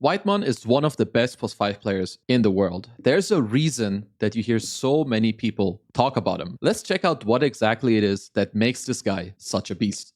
Whitemon is one of the best +5 players in the world. There's a reason that you hear so many people talk about him. Let's check out what exactly it is that makes this guy such a beast.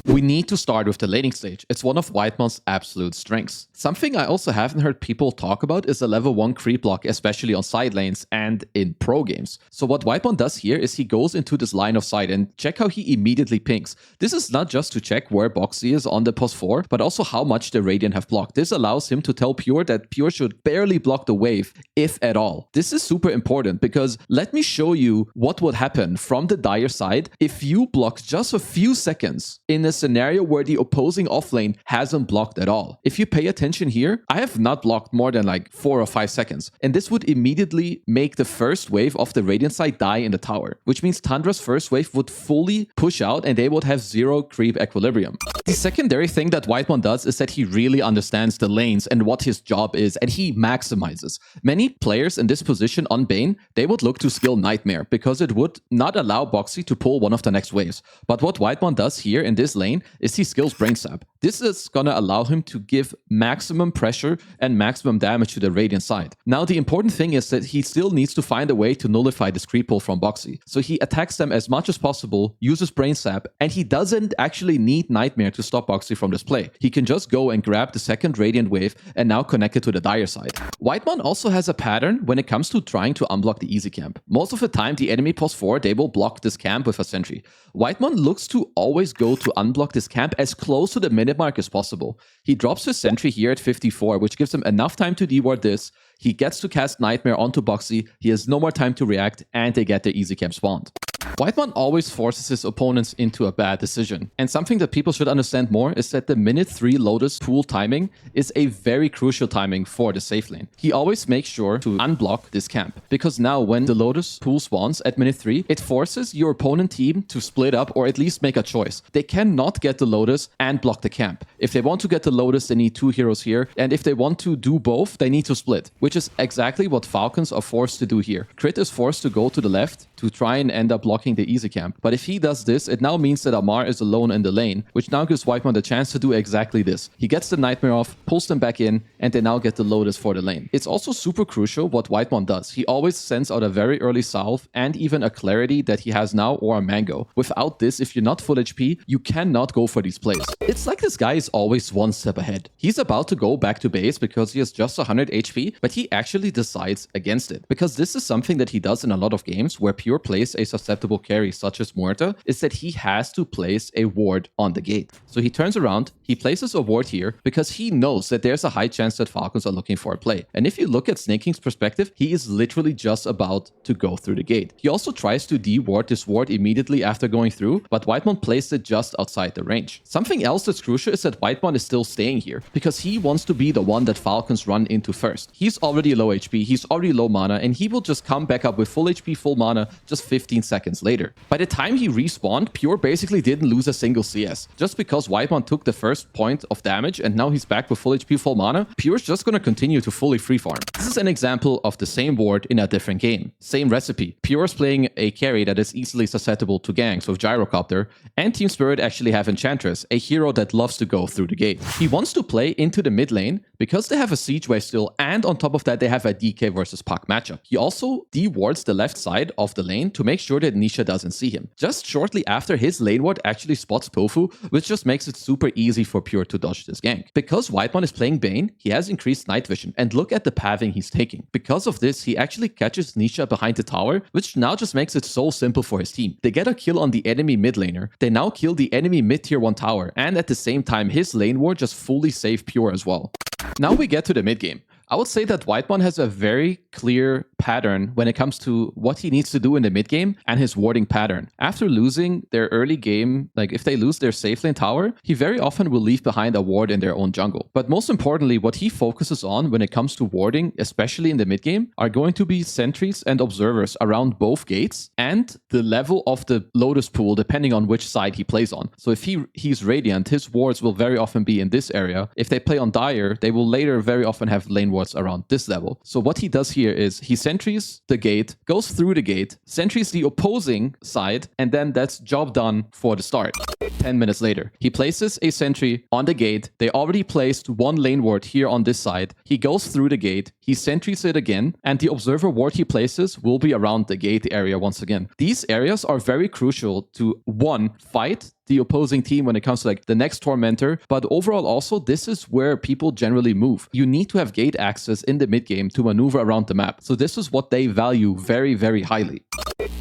We need to start with the laning stage. It's one of Whitemon's absolute strengths. Something I also haven't heard people talk about is a level 1 creep block, especially on side lanes and in pro games. So what Whitemon does here is he goes into this line of sight and check how he immediately pings. This is not just to check where Boxy is on the +4, but also how much the Radiant have blocked. This allows him to tell Pure that Pure should barely block the wave, if at all. This is super important because let me show you what would happen from the Dire side if you block just a few seconds in a scenario where the opposing offlane hasn't blocked at all. If you pay attention here, I have not blocked more than like 4 or 5 seconds. And this would immediately make the first wave of the Radiant side die in the tower, which means Tundra's first wave would fully push out and they would have 0 creep equilibrium. The secondary thing that Whitemon does is that he really understands the lanes and what his job is, and he maximizes. Many players in this position on Bane, they would look to skill Nightmare because it would not allow Boxy to pull one of the next waves. But what Whitemon does here in this lane is he skills Brain Sap. This is gonna allow him to give maximum pressure and maximum damage to the Radiant side. Now the important thing is that he still needs to find a way to nullify this creep pull from Boxy. So he attacks them as much as possible, uses Brain Sap, and he doesn't actually need Nightmare to stop Boxy from this play. He can just go and grab the second Radiant wave and now connect it to the Dire side. Whitemon also has a pattern when it comes to trying to unblock the easy camp. Most of the time the enemy +4, they will block this camp with a sentry. Whitemon looks to always go to unblock this camp as close to the minute mark as possible. He drops his sentry here at 54, which gives him enough time to deward this. He gets to cast Nightmare onto Boxy, he has no more time to react, and they get their easy camp spawned. Whitemon always forces his opponents into a bad decision. And something that people should understand more is that the minute 3 Lotus pool timing is a very crucial timing for the safe lane. He always makes sure to unblock this camp, because now when the Lotus pool spawns at minute 3, it forces your opponent team to split up or at least make a choice. They cannot get the Lotus and block the camp. If they want to get the Lotus, they need 2 heroes here. And if they want to do both, they need to split, which is exactly what Falcons are forced to do here. Crit is forced to go to the left to try and end up blocking the easy camp. But if he does this, it now means that Amar is alone in the lane, which now gives Whitemon the chance to do exactly this. He gets the Nightmare off, pulls them back in, and they now get the Lotus for the lane. It's also super crucial what Whitemon does. He always sends out a very early salve and even a Clarity that he has now or a Mango. Without this, if you're not full HP, you cannot go for these plays. It's like this guy is always one step ahead. He's about to go back to base because he has just 100 HP, but he actually decides against it. Because this is something that he does in a lot of games where Pure plays a susceptible carry such as Muerta, is that he has to place a ward on the gate. So he turns around, he places a ward here because he knows that there's a high chance that Falcons are looking for a play. And if you look at Snake King's perspective, he is literally just about to go through the gate. He also tries to deward this ward immediately after going through, but Whitemon placed it just outside the range. Something else that's crucial is that Whitemon is still staying here because he wants to be the one that Falcons run into first. He's already low HP, he's already low mana, and he will just come back up with full HP, full mana just 15 seconds later. By the time he respawned, Pure basically didn't lose a single CS. Just because Whitemon took the first point of damage and now he's back with full HP, full mana, Pure's just gonna continue to fully free farm. This is an example of the same ward in a different game. Same recipe. Pure's playing a carry that is easily susceptible to ganks with Gyrocopter, and Team Spirit actually have Enchantress, a hero that loves to go through the gate. He wants to play into the mid lane because they have a Siege Wave still, and on top of that they have a DK versus Puck matchup. He also dewards the left side of the lane to make sure that Nisha doesn't see him. Just shortly after, his lane ward actually spots Tofu, which just makes it super easy for Pure to dodge this gank. Because Whitemon is playing Bane, he has increased night vision, and look at the pathing he's taking. Because of this, he actually catches Nisha behind the tower, which now just makes it so simple for his team. They get a kill on the enemy mid laner, they now kill the enemy mid tier 1 tower, and at the same time his lane ward just fully saved Pure as well. Now we get to the mid game. I would say that Whitemon has a very clear pattern when it comes to what he needs to do in the mid game and his warding pattern. After losing their early game, like if they lose their safe lane tower, he very often will leave behind a ward in their own jungle. But most importantly, what he focuses on when it comes to warding, especially in the mid game, are going to be sentries and observers around both gates and the level of the Lotus pool depending on which side he plays on. So if he's Radiant, his wards will very often be in this area. If they play on Dire, they will later very often have lane wards around this level. So what he does here is he sentries the gate, goes through the gate, sentries the opposing side, and then that's job done for the start. 10 minutes later, he places a sentry on the gate. They already placed one lane ward here on this side. He goes through the gate, he sentries it again, and the observer ward he places will be around the gate area once again. These areas are very crucial to, one, fight the opposing team when it comes to like the next tormentor, but overall also this is where people generally move. You need to have gate access in the mid game to maneuver around the map. So this is what they value very, very highly.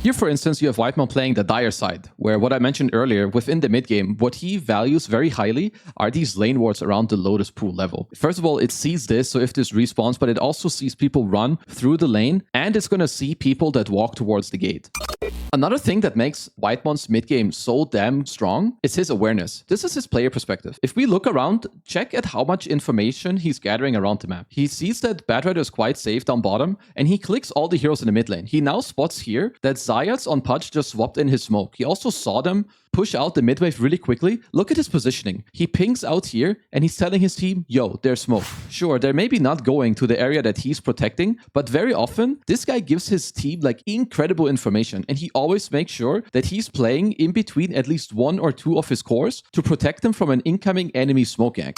Here, for instance, you have Whitemon playing the dire side, where what I mentioned earlier, within the mid game, what he values very highly are these lane wards around the Lotus Pool level. First of all, it sees this, so if this respawns, but it also sees people run through the lane, and it's going to see people that walk towards the gate. Another thing that makes Whitemon's mid game so damn strong is his awareness. This is his player perspective. If we look around, check at how much information he's gathering around the map. He sees that Batrider is quite safe down bottom, and he clicks all the heroes in the mid lane. He now spots here that Zayats on Pudge just swapped in his smoke. He also saw them push out the mid wave really quickly. Look at his positioning. He pings out here and he's telling his team, yo, there's smoke. Sure, they're maybe not going to the area that he's protecting, but very often this guy gives his team like incredible information, and he always makes sure that he's playing in between at least one or two of his cores to protect them from an incoming enemy smoke gank.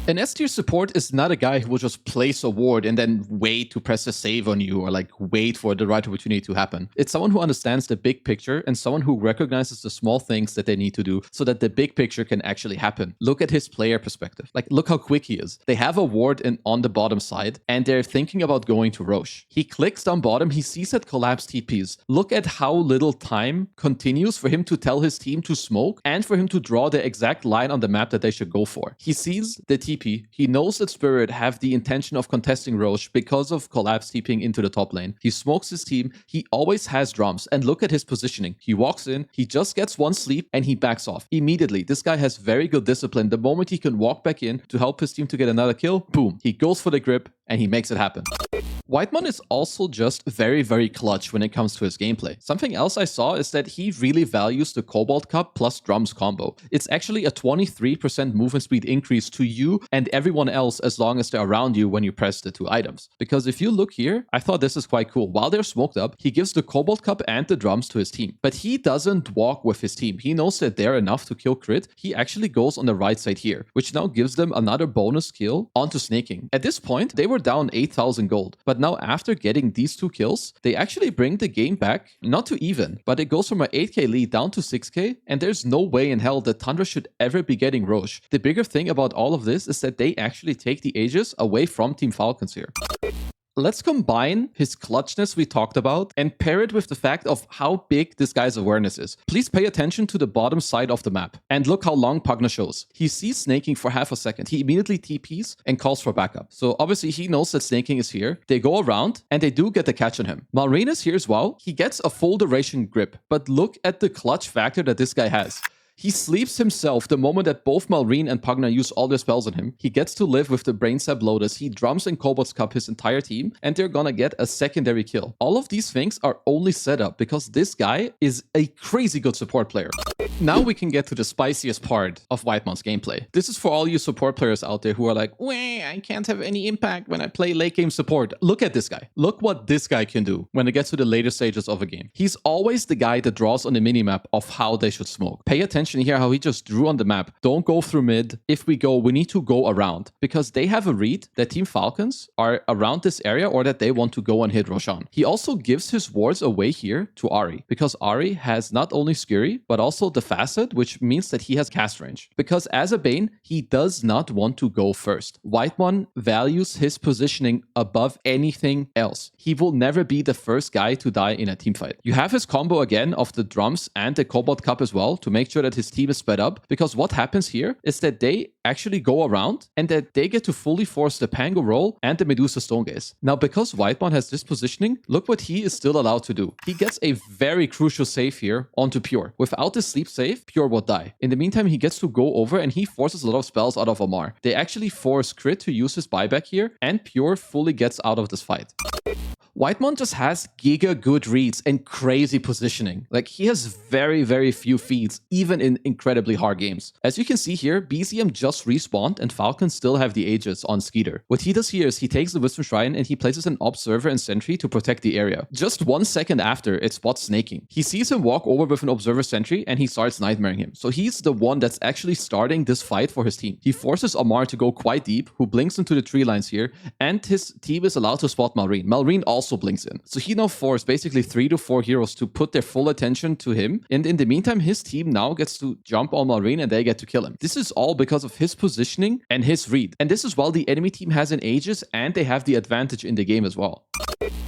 An S tier support is not a guy who will just place a ward and then wait to press a save on you or like wait for the right opportunity to happen. It's someone who understands the big picture and someone who recognizes the small things that they need to do so that the big picture can actually happen. Look at his player perspective. Like, look how quick he is. They have a ward on the bottom side and they're thinking about going to Roche. He clicks down bottom. He sees that collapse TPs. Look at how little time continues for him to tell his team to smoke and for him to draw the exact line on the map that they should go for. He sees the TP. He knows that Spirit have the intention of contesting Roche because of collapse TPing into the top lane. He smokes his team. He always has drums. And look at his positioning. He walks in, he just gets one sleep, and he backs off immediately. This guy has very good discipline. The moment he can walk back in to help his team to get another kill, boom, he goes for the grip and he makes it happen. Whitemon is also just very, very clutch when it comes to his gameplay. Something else I saw is that he really values the Cobalt Cup plus drums combo. It's actually a 23% movement speed increase to you and everyone else as long as they're around you when you press the two items. Because if you look here, I thought this is quite cool. While they're smoked up, he gives the Cobalt Cup and the drums to his team. But he doesn't walk with his team. He knows that they're enough to kill crit. He actually goes on the right side here, which now gives them another bonus kill onto snaking. At this point, they were down 8,000 gold. But now after getting these two kills, they actually bring the game back, not to even, but it goes from an 8k lead down to 6k, and there's no way in hell that Tundra should ever be getting Roche. The bigger thing about all of this is that they actually take the Aegis away from Team Falcons here. Let's combine his clutchness we talked about and pair it with the fact of how big this guy's awareness is. Please pay attention to the bottom side of the map and look how long Pugna shows. He sees snaking for half a second. He immediately TPs and calls for backup. So obviously he knows that snaking is here. They go around and they do get the catch on him. Malrine is here as well. He gets a full duration grip, but look at the clutch factor that this guy has. He sleeps himself the moment that both Malrine and Pugna use all their spells on him. He gets to live with the Brain Sap Lotus. He drums in Cobalt's Cup his entire team, and they're gonna get a secondary kill. All of these things are only set up because this guy is a crazy good support player. Now we can get to the spiciest part of Whitemon's gameplay. This is for all you support players out there who are like, wait, I can't have any impact when I play late game support. Look at this guy. Look what this guy can do when it gets to the later stages of a game. He's always the guy that draws on the minimap of how they should smoke. Pay attention here how he just drew on the map. Don't go through mid. If we go, we need to go around because they have a read that Team Falcons are around this area or that they want to go and hit Roshan. He also gives his wards away here to Ahri because Ahri has not only Skiri but also the Facet, which means that he has cast range. Because as a Bane, he does not want to go first. Whitemon values his positioning above anything else. He will never be the first guy to die in a team fight. You have his combo again of the drums and the Cobalt Cup as well to make sure that his team is sped up, because what happens here is that they actually go around and that they get to fully force the Pango roll and the Medusa Stone Gaze. Now, because Whitemon has this positioning, look what he is still allowed to do. He gets a very crucial save here onto Pure. Without the sleep save, Pure will die. In the meantime, he gets to go over and he forces a lot of spells out of Omar. They actually force Crit to use his buyback here, and Pure fully gets out of this fight. Whitemon just has giga good reads and crazy positioning. Like, he has very, very few feeds, even in incredibly hard games. As you can see here, BZM just respawned and Falcons still have the Aegis on Skeeter. What he does here is he takes the Wisdom Shrine and he places an Observer and Sentry to protect the area. Just 1 second after, it spots snaking. He sees him walk over with an Observer Sentry and he starts nightmaring him. So he's the one that's actually starting this fight for his team. He forces Amar to go quite deep, who blinks into the tree lines here, and his team is allowed to spot Malrine. Malrine also blinks in. So he now forced basically 3 to 4 heroes to put their full attention to him. And in the meantime, his team now gets to jump on Malrine and they get to kill him. This is all because of his positioning and his read. And this is while the enemy team has an Aegis and they have the advantage in the game as well.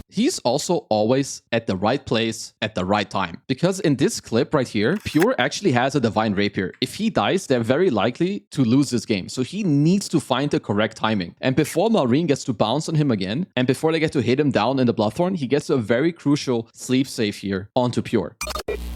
He's also always at the right place at the right time. Because in this clip right here, Pure actually has a Divine Rapier. If he dies, they're very likely to lose this game. So he needs to find the correct timing. And before Malrine gets to bounce on him again, and before they get to hit him down in the Bloodthorn, he gets a very crucial sleep save here onto Pure.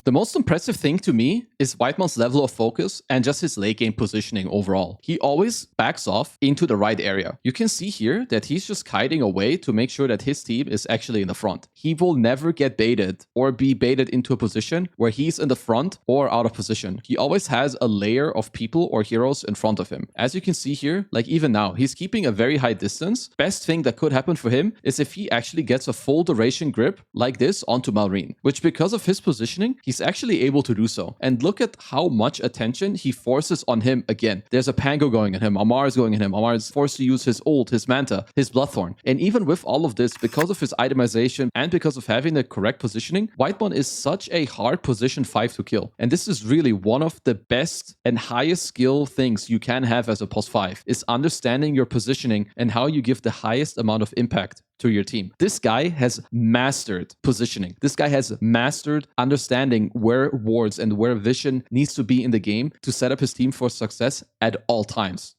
The most impressive thing to me is Whitemon's level of focus and just his late game positioning overall. He always backs off into the right area. You can see here that he's just kiting away to make sure that his team is actually in the front. He will never get baited or be baited into a position where he's in the front or out of position. He always has a layer of people or heroes in front of him. As you can see here, like even now, he's keeping a very high distance. Best thing that could happen for him is if he actually gets a full duration grip like this onto Malrine, which because of his positioning, he's actually able to do so. And look at how much attention he forces on him again. There's a Pango going at him, Amar is going at him, Amar is forced to use his ult, his Manta, his Bloodthorn. And even with all of this, because of his itemization and because of having the correct positioning, Whitemon is such a hard position 5 to kill. And this is really one of the best and highest skill things you can have as a pos 5, is understanding your positioning and how you give the highest amount of impact to your team. This guy has mastered positioning. This guy has mastered understanding where wards and where vision needs to be in the game to set up his team for success at all times.